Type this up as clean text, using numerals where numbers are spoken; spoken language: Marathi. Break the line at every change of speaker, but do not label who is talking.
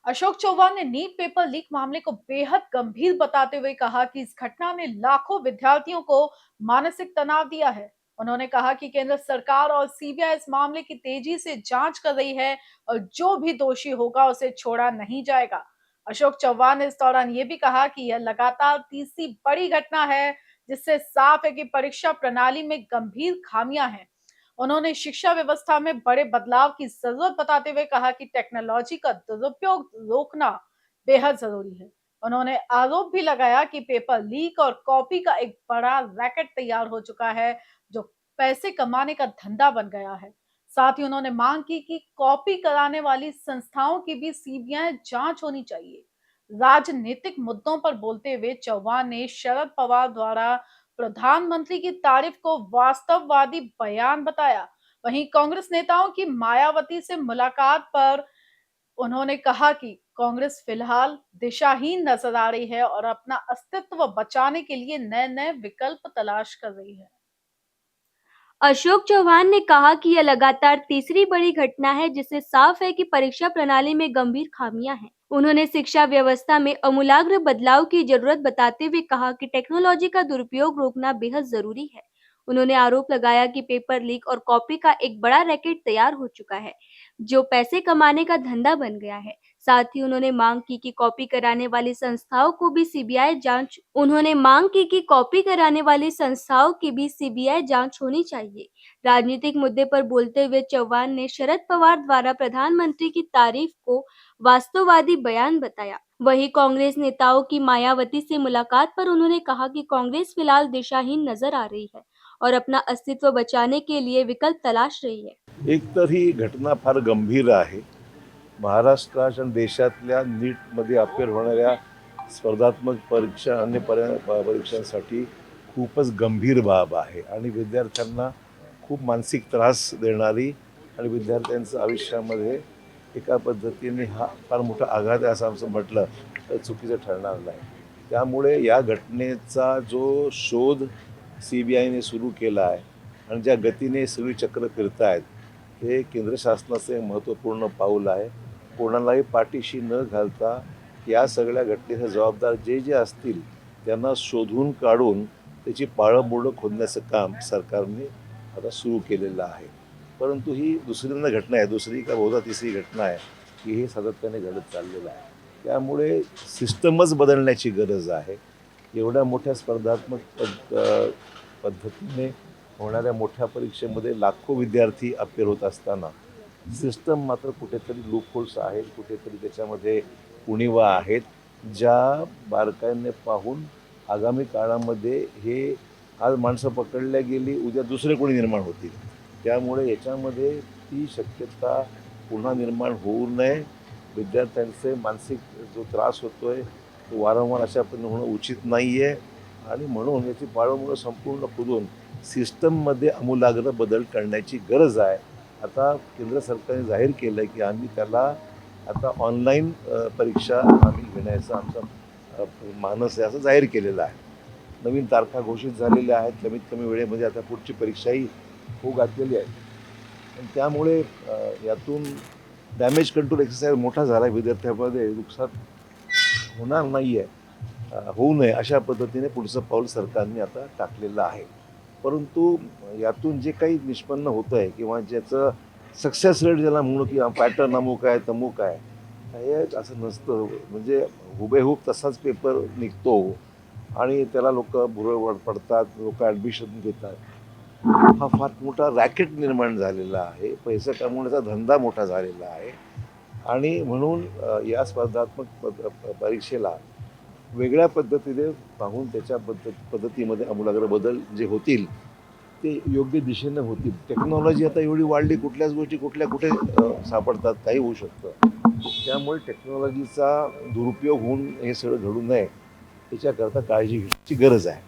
अशोक चौहान ने नीट पेपर लीक मामले को बेहद गंभीर बताते हुए कहा कि इस घटना ने लाखों विद्यार्थियों को मानसिक तनाव दिया है। उन्होंने कहा कि केंद्र सरकार और सीबीआई इस मामले की तेजी से जांच कर रही है और जो भी दोषी होगा उसे छोड़ा नहीं जाएगा। अशोक चौहान ने इस दौरान ये भी कहा कि यह लगातार तीसरी बड़ी घटना है, जिससे साफ है कि परीक्षा प्रणाली में गंभीर खामियां हैं। उन्होंने शिक्षा व्यवस्था में बड़े बदलाव की जरूरत बताते हुए कहा कि टेक्नोलॉजी का दुरुपयोग रोकना बेहद जरूरी है। उन्होंने आरोप भी लगाया कि पेपर लीक और कॉपी का एक बड़ा रैकेट तैयार हो चुका है, जो पैसे कमाने का धंधा बन गया है। साथ ही उन्होंने मांग की कि कॉपी कराने वाली संस्थाओं की भी सीबीआई जांच होनी चाहिए। राजनीतिक मुद्दों पर बोलते हुए चौहान ने शरद पवार द्वारा प्रधानमंत्री की तारीफ को वास्तववादी बयान बताया। वहीं कांग्रेस नेताओं की मायावती से मुलाकात पर उन्होंने कहा कि कांग्रेस फिलहाल दिशाहीन नजर आ रही है और अपना अस्तित्व बचाने के लिए नए नए विकल्प तलाश कर रही है।
अशोक चौहान ने कहा कि यह लगातार तीसरी बड़ी घटना है जिससे साफ है कि परीक्षा प्रणाली में गंभीर खामियां हैं। उन्होंने शिक्षा व्यवस्था में आमूलाग्र बदलाव की जरूरत बताते हुए कहा कि टेक्नोलॉजी का दुरुपयोग रोकना बेहद जरूरी है। उन्होंने आरोप लगाया कि पेपर लीक और कॉपी का एक बड़ा रैकेट तैयार हो चुका है, जो पैसे कमाने का धंधा बन गया है। साथ ही उन्होंने मांग की कि कॉपी कराने वाली संस्थाओं को भी सीबीआई जांच उन्होंने मांग की कि कॉपी कराने वाली संस्थाओं की भी सीबीआई जांच होनी चाहिए। राजनीतिक मुद्दे पर बोलते हुए चौहान ने शरद पवार द्वारा प्रधानमंत्री की तारीफ को वास्तववादी बयान बताया। वहीं कांग्रेस नेताओं की मायावती से मुलाकात पर उन्होंने कहा कि कांग्रेस फिलहाल दिशाहीन नजर आ रही है और अपना अस्तित्व बचाने के लिए विकल्प तलाश रही है।
एक तर ही घटना फार गंभीर आहे. महाराष्ट्रात आणि देशातल्या नीटमध्ये अपेअर होणाऱ्या स्पर्धात्मक परीक्षा अन्य परीक्षांसाठी खूपच गंभीर बाब आहे आणि विद्यार्थ्यांना खूप मानसिक त्रास देणारी आणि विद्यार्थ्यांचं आयुष्यामध्ये एका पद्धतीने हा फार मोठा आघात आहे असं आमचं म्हटलं तर चुकीचं ठरणार नाही. त्यामुळे या घटनेचा जो शोध CBIने सुरू केला आहे आणि ज्या गतीने सगळी चक्र फिरत आहेत हे केंद्र शासनाचं एक महत्त्वपूर्ण पाऊल आहे. कोणालाही पाठीशी न घालता या सगळ्या घटनेचे जबाबदार जे जे असतील त्यांना शोधून काढून त्याची पाळंमुळं खोदण्याचं काम सरकारने आता सुरू केलेलं आहे. परंतु ही दुसऱ्यांदा घटना आहे, दुसरी का बहुधा तिसरी घटना आहे की हे सातत्याने घडत चाललेलं आहे. त्यामुळे सिस्टमच बदलण्याची गरज आहे. एवढ्या मोठ्या स्पर्धात्मक पद्धतीने होणाऱ्या मोठ्या परीक्षेमध्ये लाखो विद्यार्थी अपेअर होत असताना सिस्टम मात्र कुठेतरी लूपहोल्स आहेत, कुठेतरी त्याच्यामध्ये उणिवा आहेत, ज्या बारकाईने पाहून आगामी काळामध्ये हे आज माणसं पकडल्या गेली, उद्या दुसरे कोणी निर्माण होतील. त्यामुळे याच्यामध्ये ती शक्यता पुन्हा निर्माण होऊ नये. विद्यार्थ्यांचे मानसिक जो त्रास होतोय तो वारंवार अशा पद्धतीने होणं उचित नाही आहे आणि म्हणून याची पाळंमुळं संपूर्ण खोदून सिस्टममध्ये आमूलाग्र बदल करण्याची गरज आहे. आता केंद्र सरकारने जाहीर केलं की आम्ही त्याला आता ऑनलाईन परीक्षा आम्ही घेण्याचा आमचा मानस आहे असं जाहीर केलेलं आहे. नवीन तारखा घोषित झालेल्या आहेत. कमीत कमी वेळेमध्ये आता पुढची परीक्षाही होऊ घातलेली आहे. आणि त्यामुळे यातून डॅमेज कंट्रोल एक्सरसाइज मोठा झाला आहे. विद्यार्थ्यांमध्ये नुकसान होणार नाही आहे, होऊ नये अशा पद्धतीने पुढचं पाऊल सरकारने आता टाकलेलं आहे. परंतु यातून जे काही निष्पन्न होतं आहे किंवा ज्याचं सक्सेस रेट ज्याला म्हणू की पॅटर्न अमुक आहे तमुक आहे, हे असं नसतं. म्हणजे हुबेहूब तसाच पेपर निघतो आणि त्याला लोक भुरळ पडतात, लोक ॲडमिशन घेतात. हा फार मोठा रॅकेट निर्माण झालेला आहे. पैसे कमवण्याचा धंदा मोठा झालेला आहे आणि म्हणून या स्पर्धात्मक परीक्षेला वेगळ्या पद्धतीने पाहून त्याच्या पद्धतीमध्ये आमूलाग्र बदल जे होतील ते योग्य दिशेने होतील. टेक्नॉलॉजी आता एवढी वाढली, कुठल्याच गोष्टी कुठे सापडतात, काही होऊ शकतं. त्यामुळे टेक्नॉलॉजीचा दुरुपयोग होऊन हे सगळं घडू नये याच्याकरता काळजी घेण्याची गरज आहे.